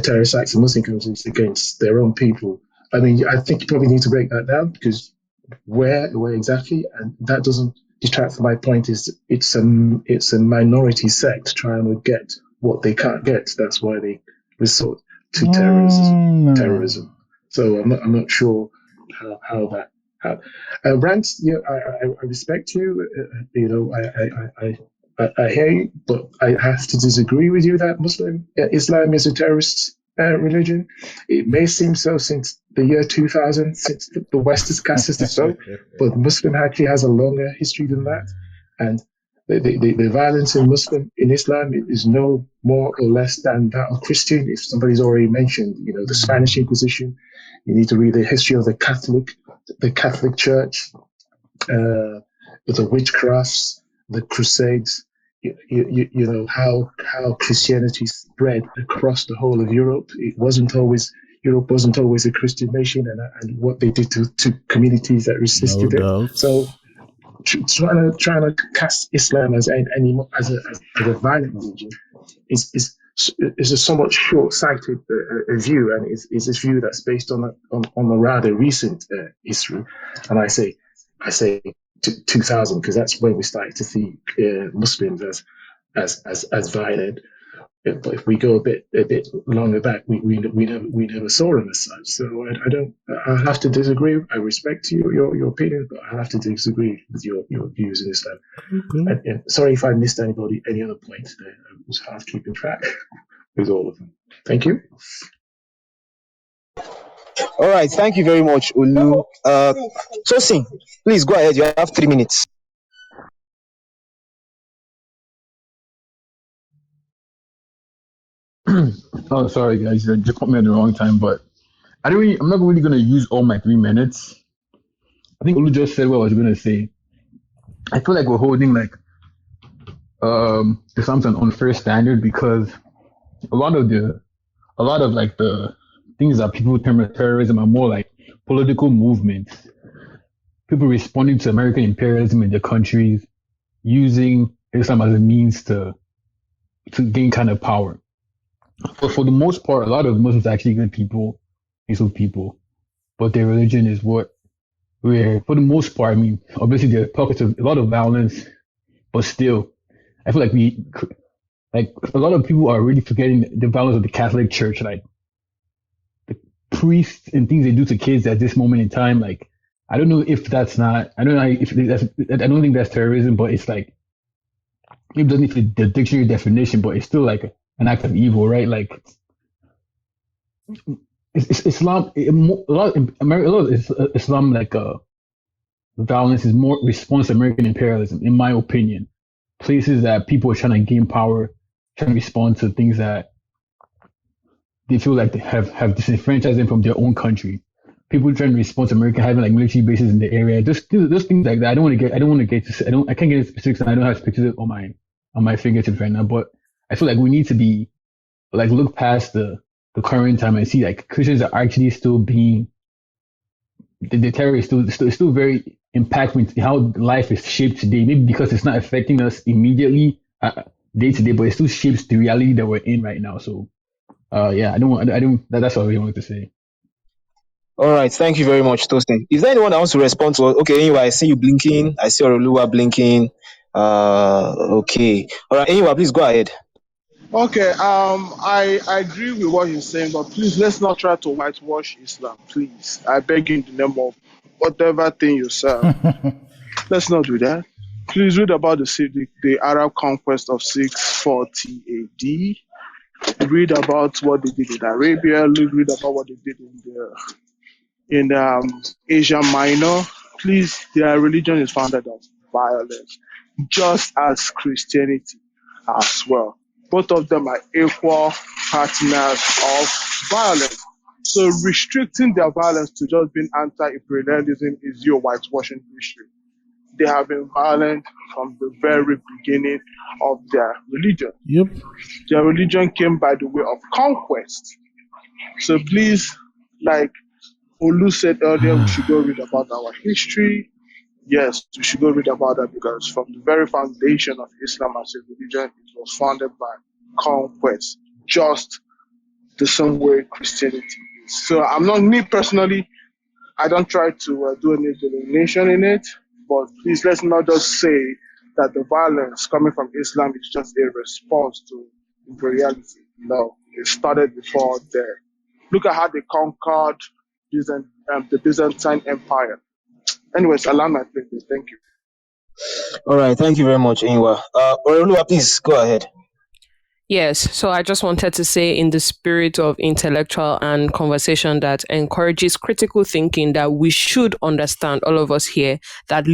terrorist acts in Muslim countries against their own people. I mean, I think you probably need to break that down, because where exactly, and that doesn't detract from my point, is it's a minority sect trying to get what they can't get. That's why they resort to terrorism. So I'm not sure how that. Rant, I respect you. I hear you, but I have to disagree with you that Islam is a terrorist religion. It may seem so since the year 2000, since the West has cast it so, but Muslim actually has a longer history than that. And the violence in Islam is no more or less than that of Christian. If somebody's already mentioned, the Spanish Inquisition, you need to read the history of the Catholic Church, the witchcrafts, the Crusades. How Christianity spread across the whole of Europe. Europe wasn't always a Christian nation, and what they did to communities that resisted it. So trying to cast Islam as a violent religion is a somewhat short-sighted view, and is a view that's based on a rather recent history. And I say 2000, because that's when we started to see Muslims as violent. But if we go a bit longer back, we never saw them as such. So I have to disagree. I respect your opinion, but I have to disagree with your views in Islam. Mm-hmm. And sorry if I missed any other points there. I was half keeping track with all of them. Thank you. All right, thank you very much, Olu. Tosin, please go ahead. You have 3 minutes. Oh, sorry guys, you just caught me at the wrong time, but I'm not really going to use all my 3 minutes. I think Olu just said what I was going to say. I feel like we're holding something unfair standard, because a lot of the things that people term as terrorism are more like political movements. People responding to American imperialism in their countries, using Islam as a means to gain kind of power. But for the most part, a lot of Muslims are actually good people, peaceful people. But their religion is where, for the most part, I mean, obviously there are pockets of a lot of violence, but still, I feel like a lot of people are really forgetting the violence of the Catholic Church, like the priests and things they do to kids at this moment in time. Like, I don't know if that's not, I don't know, I don't think that's terrorism, but it's like, it doesn't fit the dictionary definition, but it's still like an act of evil, right? Like, it's Islam. A lot of Islam, like violence, is more response to American imperialism, in my opinion. Places that people are trying to gain power, trying to respond to things that they feel like they have disenfranchised them from their own country. People trying to respond to America having like military bases in the area. Just things like that. I can't get into specifics, and I don't have pictures on my fingertips right now. But I feel like we need to be like look past the current time and see like Christians are actually still being the terror is still very impactful in how life is shaped today. Maybe because it's not affecting us immediately day to day, but it still shapes the reality that we're in right now. So that's what I really wanted to say. All right, thank you very much, Tosin. Is there anyone that wants to respond to? Okay, anyway, I see you blinking. I see Oroluwa blinking. Okay. All right, anyway, please go ahead. Okay, I agree with what he's saying, but please let's not try to whitewash Islam, please. I beg you in the name of whatever thing you serve. Let's not do that. Please read about the Arab conquest of 640 AD. Read about what they did in Arabia. Read about what they did in Asia Minor. Please, their religion is founded on violence, just as Christianity as well. Both of them are equal partners of violence. So restricting their violence to just being anti-imperialism is your whitewashing history. They have been violent from the very beginning of their religion. Yep. Their religion came by the way of conquest. So please, like Olu said earlier, we should go read about our history. Yes, we should go read about that because from the very foundation of Islam as a religion, it was founded by conquest, just the same way Christianity is. So I'm not, me personally, I don't try to do any delineation in it, but please let's not just say that the violence coming from Islam is just a response to imperiality. No, it started before there. Look at how they conquered the Byzantine Empire. Anyways, allow my please. Thank you. All right, thank you very much, Inwa. Orelua, please go ahead. Yes, so I just wanted to say, in the spirit of intellectual and conversation that encourages critical thinking, that we should understand, all of us here, that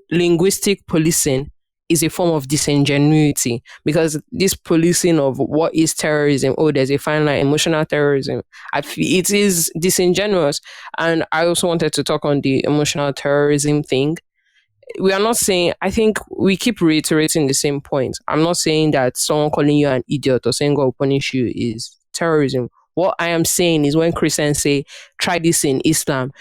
linguistic policing is a form of disingenuity, because this policing of what is terrorism, oh, there's a fine line, emotional terrorism, I feel it is disingenuous. And I also wanted to talk on the emotional terrorism thing. We are not saying, I think we keep reiterating the same point. I'm not saying that someone calling you an idiot or saying God will punish you is terrorism. What I am saying is, when Christians say, try this in Islam,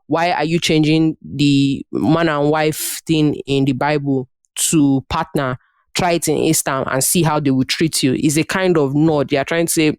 why are you changing the man and wife thing in the Bible to partner? Try it in Islam and see how they will treat you. Is a kind of nod. They are trying to say,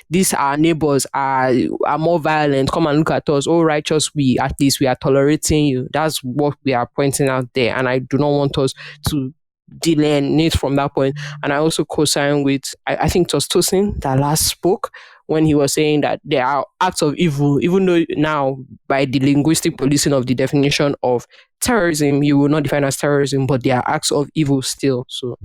these our neighbors are more violent. Come and look at us. Oh, righteous we, at least we are tolerating you. That's what we are pointing out there. And I do not want us to delineate from that point. And I also co-sign with, I think it was Tosin that last spoke, when he was saying that there are acts of evil, even though now by the linguistic policing of the definition of terrorism, you will not define as terrorism, but there are acts of evil still. So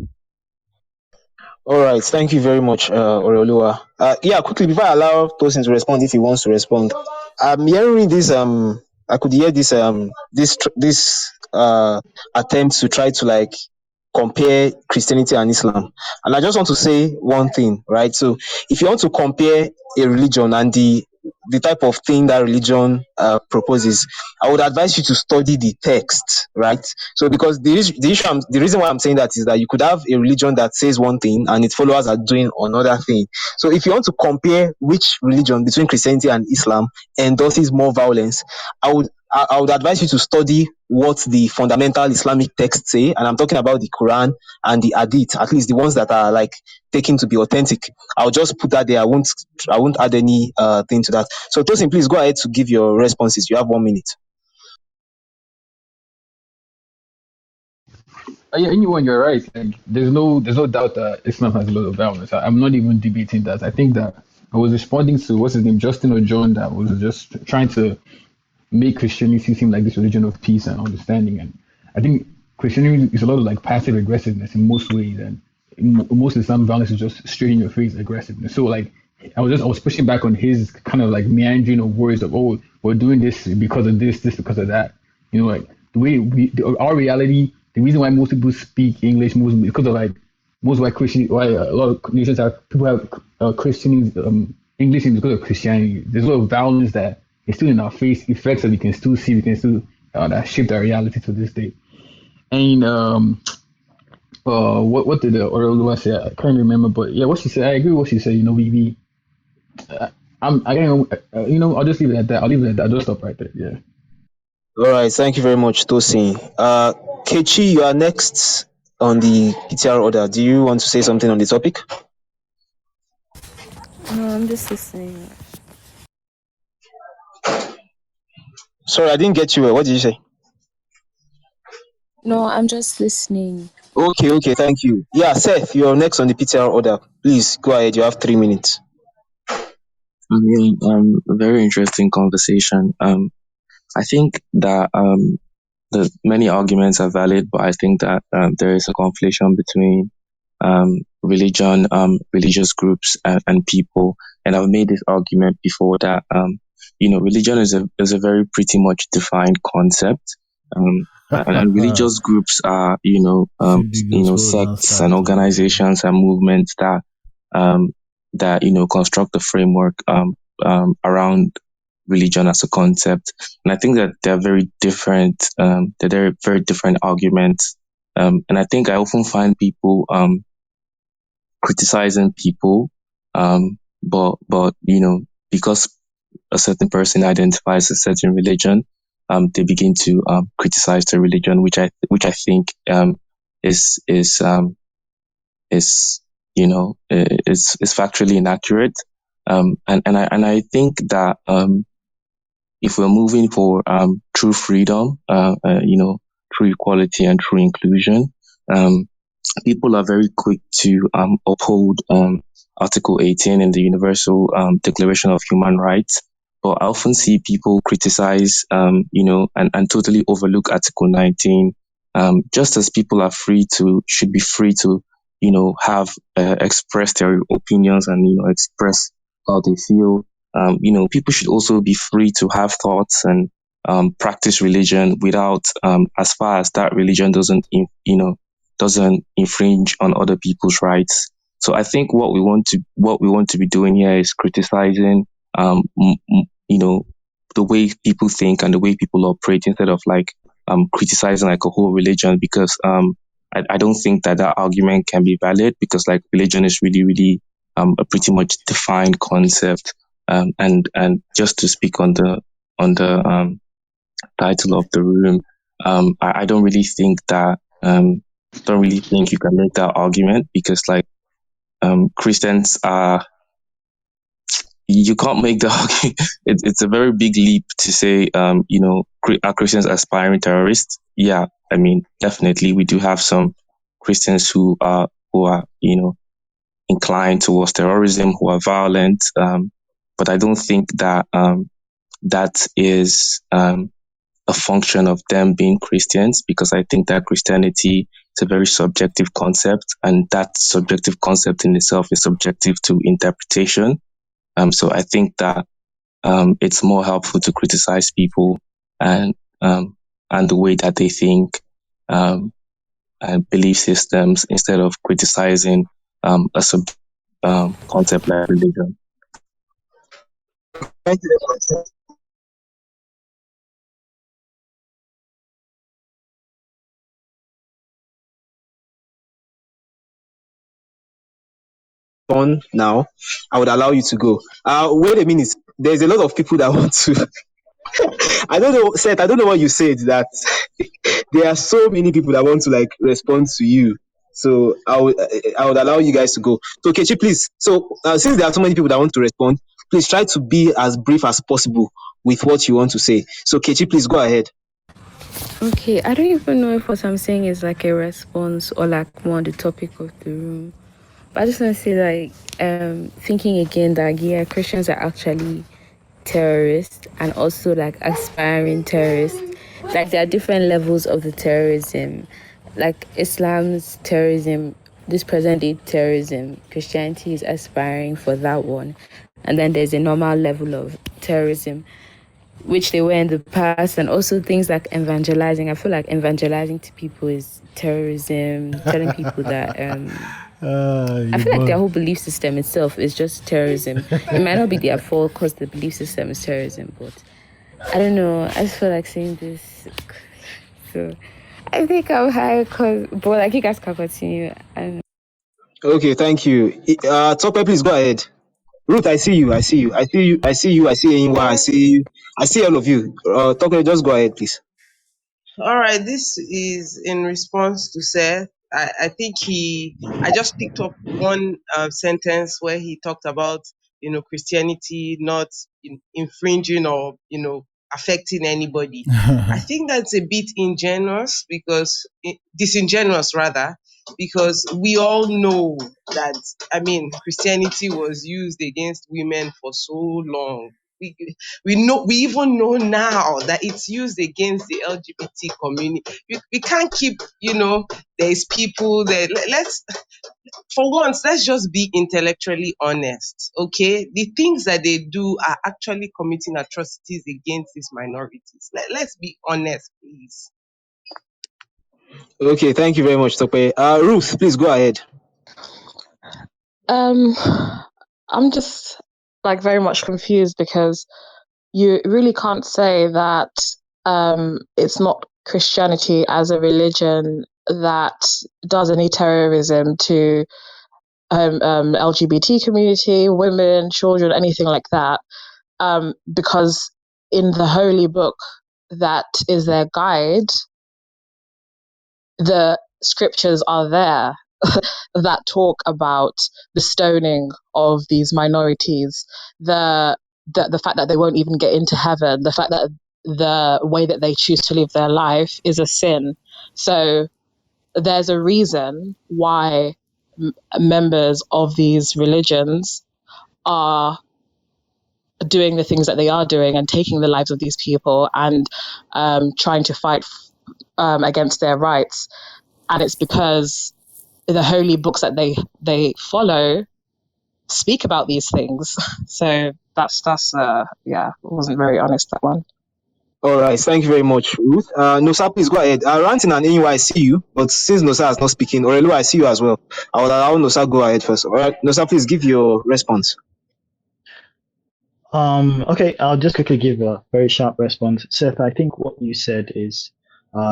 All right, thank you very much, Orelua. Yeah, quickly before I allow Tosin to respond, if he wants to respond, I'm hearing this. I could hear this attempt to try to like compare Christianity and Islam, and I just want to say one thing, right? So, if you want to compare a religion and the type of thing that religion proposes, I would advise you to study the text, right? So, because the reason why I'm saying that is that you could have a religion that says one thing and its followers are doing another thing. So, if you want to compare which religion between Christianity and Islam endorses more violence, I would advise you to study what the fundamental Islamic texts say, and I'm talking about the Quran and the Hadith, at least the ones that are like taken to be authentic. I'll just put that there. I won't add any thing to that. So Tosin, please go ahead to give your responses. You have 1 minute. Yeah, anyone, you're right. Like, there's no doubt that Islam has a lot of violence. I'm not even debating that. I think that I was responding to, what's his name, Justin or John, that was just trying to make Christianity seem like this religion of peace and understanding. And I think Christianity is a lot of like passive aggressiveness in most ways, and most Islam violence is just straight in your face aggressiveness. So like, I was pushing back on his kind of like meandering of words of, oh, we're doing this because of this because of that. You know, like the way our reality, the reason why most people speak English most because of like most white Christian, why a lot of nations have people have Christian English because of Christianity. There's a lot of violence that is still in our face, effects that we can still see, we can still that shape our reality to this day. And what did the Orolua say? I can't remember, but yeah, what she said, I agree with what she said. You know, I'll just leave it at that. I'll leave it at that. I'll just stop right there. Yeah. All right, thank you very much, Tosin. Kechi, you are next on the PTR order. Do you want to say something on the topic? No, I'm just listening. Sorry, I didn't get you. What did you say? No, I'm just listening. Okay, thank you. Yeah, Seth, you're next on the PTR order. Please go ahead. You have 3 minutes. I mean, a very interesting conversation. I think that the many arguments are valid, but I think that there is a conflation between religion, religious groups, and people. And I've made this argument before that religion is a very pretty much defined concept. And religious groups are sects and organizations and movements that construct a framework around religion as a concept. And I think that they're very different. They're very different arguments. And I think I often find people criticizing people, but because a certain person identifies a certain religion, they begin to criticize the religion, which I think is is factually inaccurate. And I think that if we're moving for true freedom, true equality and true inclusion, people are very quick to uphold Article 18 in the Universal Declaration of Human Rights. But I often see people criticize, and totally overlook Article 19, just as people should be free to, have express their opinions and, express how they feel. People should also be free to have thoughts and practice religion without, as far as that religion doesn't infringe on other people's rights. So I think what we want to be doing here is criticizing, the way people think and the way people operate, instead of criticizing like a whole religion, because I don't think that argument can be valid, because like religion is really, really a pretty much defined concept. And just to speak on the title of the room, I don't really think that don't really think you can make that argument, because Christians are, you can't make the argument. It's a very big leap to say, are Christians aspiring terrorists? Yeah, I mean, definitely we do have some Christians who are inclined towards terrorism, who are violent. But I don't think that that is a function of them being Christians, because I think that Christianity is a very subjective concept, and that subjective concept in itself is subjective to interpretation. So I think that it's more helpful to criticize people and the way that they think and belief systems, instead of criticizing a concept like religion. Thank you. On now, I would allow you to go. Wait a minute. There's a lot of people that want to. I don't know, Seth. I don't know what you said. That there are so many people that want to like respond to you. So I would allow you guys to go. So Kechi, please. So since there are so many people that want to respond, please try to be as brief as possible with what you want to say. So Kechi, please go ahead. Okay, I don't even know if what I'm saying is like a response or like more on the topic of the room. But I just want to say thinking again that yeah, Christians are actually terrorists and also like aspiring terrorists. Like there are different levels of the terrorism. Like Islam's terrorism, this present day terrorism, Christianity is aspiring for that one. And then there's a normal level of terrorism, which they were in the past, and also things like evangelizing. I feel like evangelizing to people is terrorism, telling people that I feel like their whole belief system itself is just terrorism. It might not be their fault because the belief system is terrorism, but I don't know. I just feel like saying this. So I think I'm high, but like you guys can continue. I don't know. Okay, thank you. Topper, please go ahead. Ruth, I see you. I see you. I see you. I see you. I see Inwa. I see you. I see all of you. Topper, just go ahead, please. All right, this is in response to Seth. I think I just picked up one sentence where he talked about, Christianity not infringing or, affecting anybody. I think that's a bit ingenuous, disingenuous rather, because we all know that, Christianity was used against women for so long. We even know now that it's used against the LGBT community. We can't keep, there's people that for once, let's just be intellectually honest, okay? The things that they do are actually committing atrocities against these minorities. Let's be honest, please. Okay, thank you very much, Tope. Ruth, please go ahead. I'm just very much confused because you really can't say that it's not Christianity as a religion that does any terrorism to LGBT community, women, children, anything like that, because in the holy book that is their guide, the scriptures are there that talk about the stoning of these minorities, the fact that they won't even get into heaven, the fact that the way that they choose to live their life is a sin. So there's a reason why members of these religions are doing the things that they are doing and taking the lives of these people and trying to fight against their rights. And it's because the holy books that they follow speak about these things. So that's wasn't very honest, that one. All right, thank you very much, Ruth. Nosa, please go ahead. Ranting and Anyway, I see you, but since Nosa is not speaking, Orelu, I see you as well. I will allow Nosa go ahead first. All right, Nosa, please give your response. Okay, I'll just quickly give a very sharp response. Seth, I think what you said is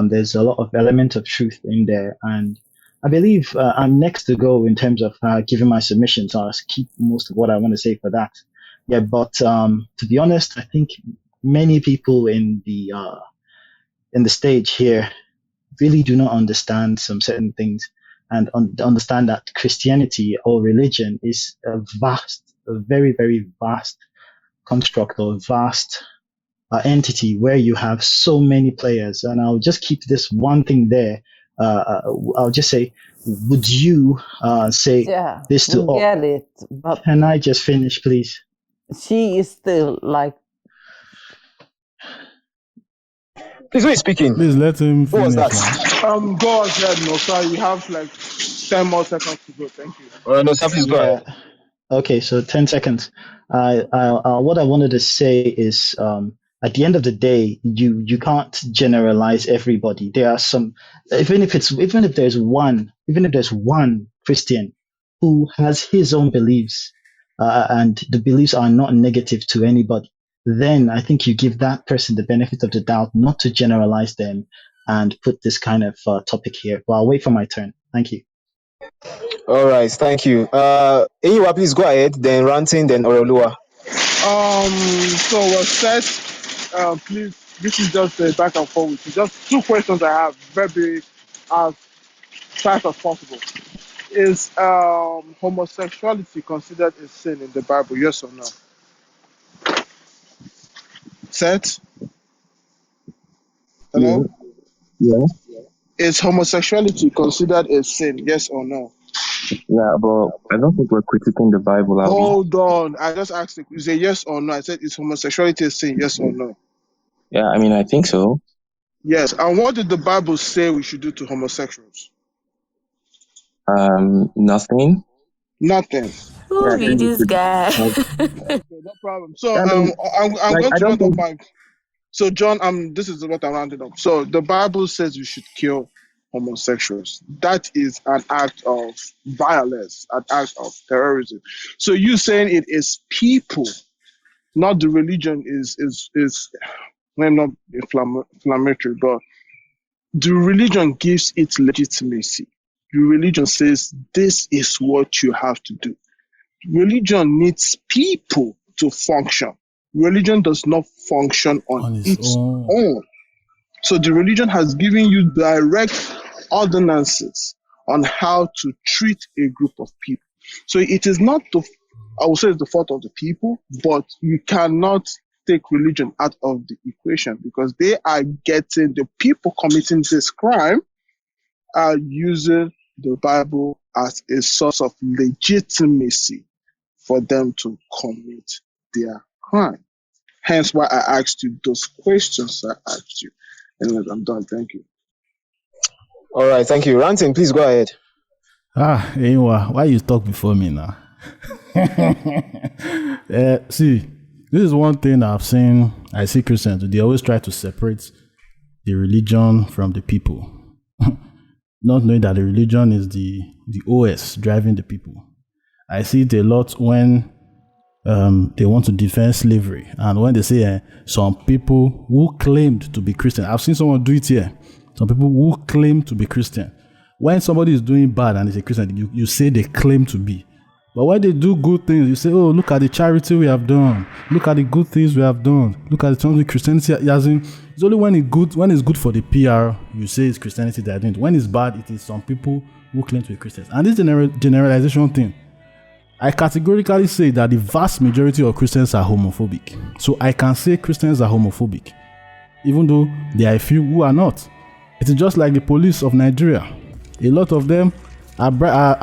there's a lot of element of truth in there, and I believe I'm next to go in terms of giving my submission, so I'll keep most of what I want to say for that. Yeah, but to be honest, I think many people in the stage here really do not understand some certain things and understand that Christianity or religion is a very, very vast construct or vast entity where you have so many players. And I'll just keep this one thing there. I'll just say, would you say this to all? Get it, but can I just finish, please? She is still like. Please, who is speaking? Please let him finish. Who was that? Go ahead, Nosa. You have like 10 more seconds to go. Thank you. Nosa, please go ahead. Okay, so 10 seconds. What I wanted to say is, at the end of the day, you can't generalize everybody. There are some, even if there's one Christian who has his own beliefs, and the beliefs are not negative to anybody, then I think you give that person the benefit of the doubt not to generalize them and put this kind of topic here. But I'll wait for my turn. Thank you. All right, thank you. Anyway, please go ahead, then Ranting, then Orelua. So Seth, please, this is just a back and forth. It's just two questions I have, very as fast as possible. Is homosexuality considered a sin in the Bible? Yes or no? Seth? Hello? Yeah. Is homosexuality considered a sin? Yes or no? Yeah, but I don't think we're critiquing the Bible. Hold on. I just asked you, is it yes or no? I said, is homosexuality a sin? Yes or no? Yeah, I think so. Yes. And what did the Bible say we should do to homosexuals? Nothing. Nothing. Who be this guy? Okay, no problem. So I'm going to round up my. So John, this is what I'm rounding up. So the Bible says we should kill homosexuals. That is an act of violence, an act of terrorism. So you saying it is people, not the religion, is not inflammatory, but the religion gives it legitimacy. The religion says this is what you have to do. Religion needs people to function. Religion does not function on its own. So the religion has given you direct ordinances on how to treat a group of people. So it is not I would say it's the fault of the people, but you cannot take religion out of the equation because they are getting the people committing this crime are using the Bible as a source of legitimacy for them to commit their crime. Hence why I asked you those questions I asked you. Anyways, I'm done. Thank you. All right, thank you. Ranting, please go ahead. Anyway, why you talk before me now? See, this is one thing I see Christians do. They always try to separate the religion from the people. Not knowing that the religion is the OS driving the people. I see it a lot when they want to defend slavery, and when they say some people who claimed to be Christian. I've seen someone do it here. Some people who claim to be Christian. When somebody is doing bad and is a Christian, you say they claim to be. But when they do good things, you say, oh, look at the charity we have done. Look at the good things we have done. Look at the terms of Christianity. It's only when it's good for the PR, you say it's Christianity that I didn't. When it's bad, it is some people who claim to be Christians. And this generalization thing, I categorically say that the vast majority of Christians are homophobic. So I can say Christians are homophobic, even though there are a few who are not. It is just like the police of Nigeria. A lot of them are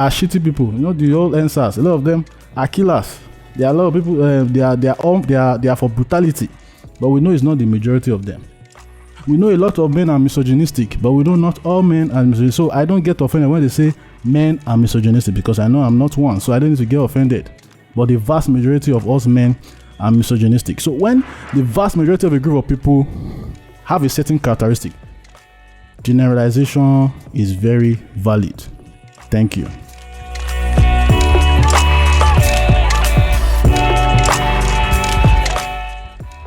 shitty people. You know, the old answers. A lot of them are killers. There are a lot of people. They are for brutality, but we know it's not the majority of them. We know a lot of men are misogynistic, but we know not all men are misogynistic. So I don't get offended when they say men are misogynistic, because I know I'm not one, so I don't need to get offended. But the vast majority of us men are misogynistic. So when the vast majority of a group of people have a certain characteristic, generalization is very valid. Thank you.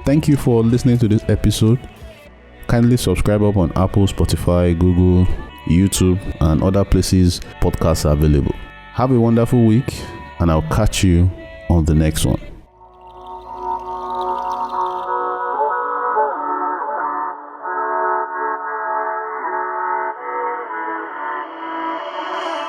Thank you for listening to this episode. Kindly subscribe up on Apple, Spotify, Google, YouTube, and other places podcasts are available. Have a wonderful week, and I'll catch you on the next one.